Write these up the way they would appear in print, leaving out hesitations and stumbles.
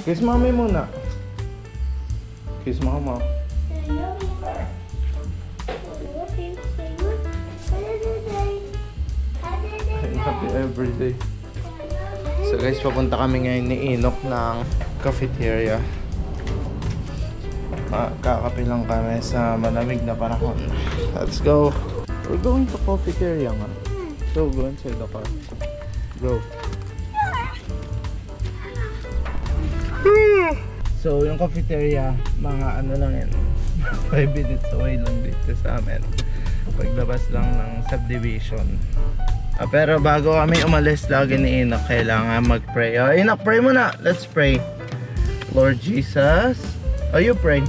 Kiss mami muna. Kiss mama. Happy everyday. So guys, papunta kami ngayon ni Enoch ng cafeteria. Kakape lang kami sa malamig na panahon. Let's go. We're going to cafeteria nga. So go inside the car. Go. So yung cafeteria, mga ano lang yan, 5 minutes away lang dito sa amin. Paglabas lang ng subdivision. Pero bago kami umalis, lagi ni Enoch kailangan mag-pray. Enoch, pray muna. Let's pray. Lord Jesus. You pray.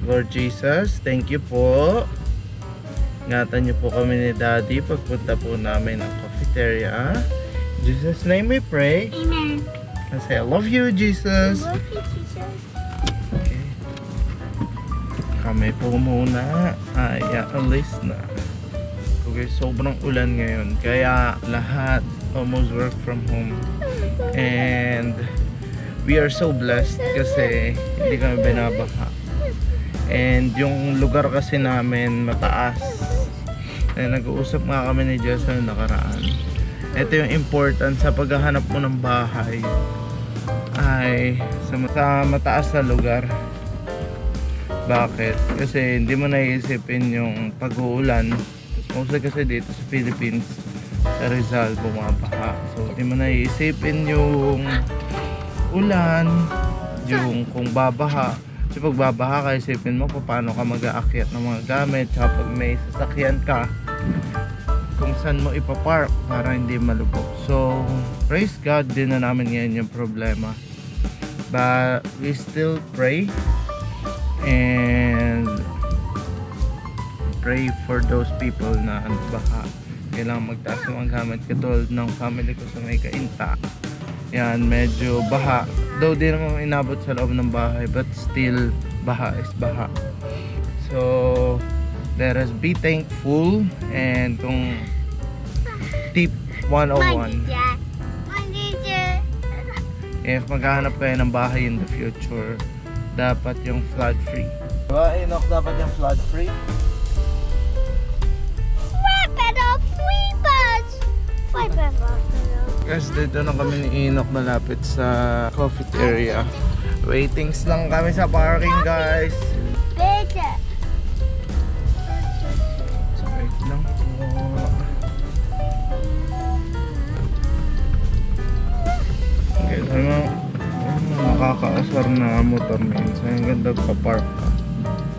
Lord Jesus, thank you po. Ingatan niyo po kami ni Daddy pagpunta po namin ng cafeteria. In Jesus' name we pray. Amen. I say, I love you, Jesus. Love you, Jesus. Okay. Kami po muna ay alis na. Okay, sobrang ulan ngayon. Kaya lahat almost work from home. And we are so blessed kasi hindi kami binabaha. And yung lugar kasi namin mataas. And nag-uusap nga kami ni Jess na nakaraan. Ito yung important sa paghahanap mo ng bahay ay sa mataas na lugar. Bakit? Kasi hindi mo naiisipin yung pag-uulan. Mostly kasi dito sa Philippines, sa Rizal, bumabaha. So hindi mo naiisipin yung ulan, yung kung babaha. Kasi pag babaha ka, isipin mo paano ka mag-aakyat ng mga gamit. Tsaka pag may sasakyan ka, kung saan mo ipapark para hindi malubog. So, praise God, din na namin ngayon yung problema. But we still pray and pray for those people na baka kailangan magtaas ng mga gamit, katulad ng family ko sa may Kainta. Yan, medyo baha. Though di naman inabot sa loob ng bahay, but still baha is baha. So let us be thankful. And kung tip 101, if maghahanap kayo ng bahay in the future, dapat yung flood free. Diba, Enoch, dapat yung flood free? Guys, dito na kami ni Enoch malapit sa cafeteria. Waitings lang kami sa parking, guys. So, wait lang po. Okay, so nakakaasar na motor minsan. Ang ganda pa park ka.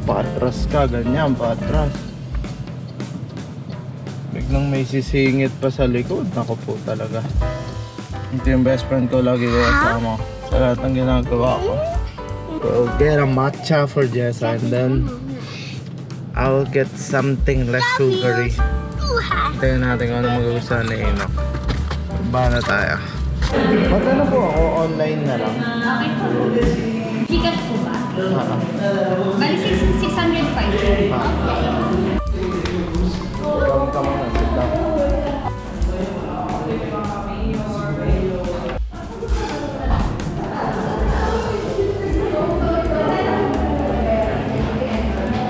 Patras ka, ganyan, patras. Biglang may sisingit pa sa likod. Ako po talaga. Ito yung best friend ko, lagi ko kasama sa lahat ng ginagawa ko. So, get a matcha for Jessa and then I'll get something less sugary. Tingnan natin kung ano mag-usahan ni Enoch. Ba na tayo. Ba't ano po ako? Online na lang? Okay po. Gcash po ba? Bali 605. Come on, sit down.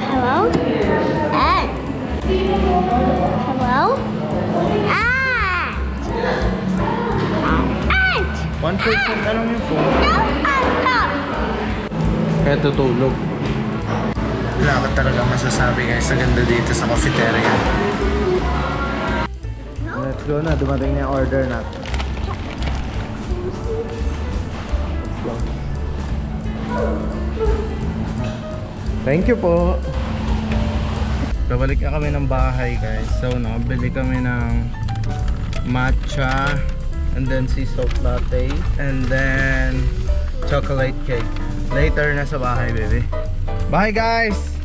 Hello? Ed. Hello? Ed. One person na lang yung phone. No. Kaya tutulog. Wala ka talaga masasabi, guys. Sa ganda dito sa cafeteria. Let's go na. Dumating na yung order natin. Let's go. Thank you po. Babalik na kami ng bahay, guys. So, nakabili kami ng matcha and then sea salt latte and then chocolate cake. Later na sa bahay, baby. Bye, guys!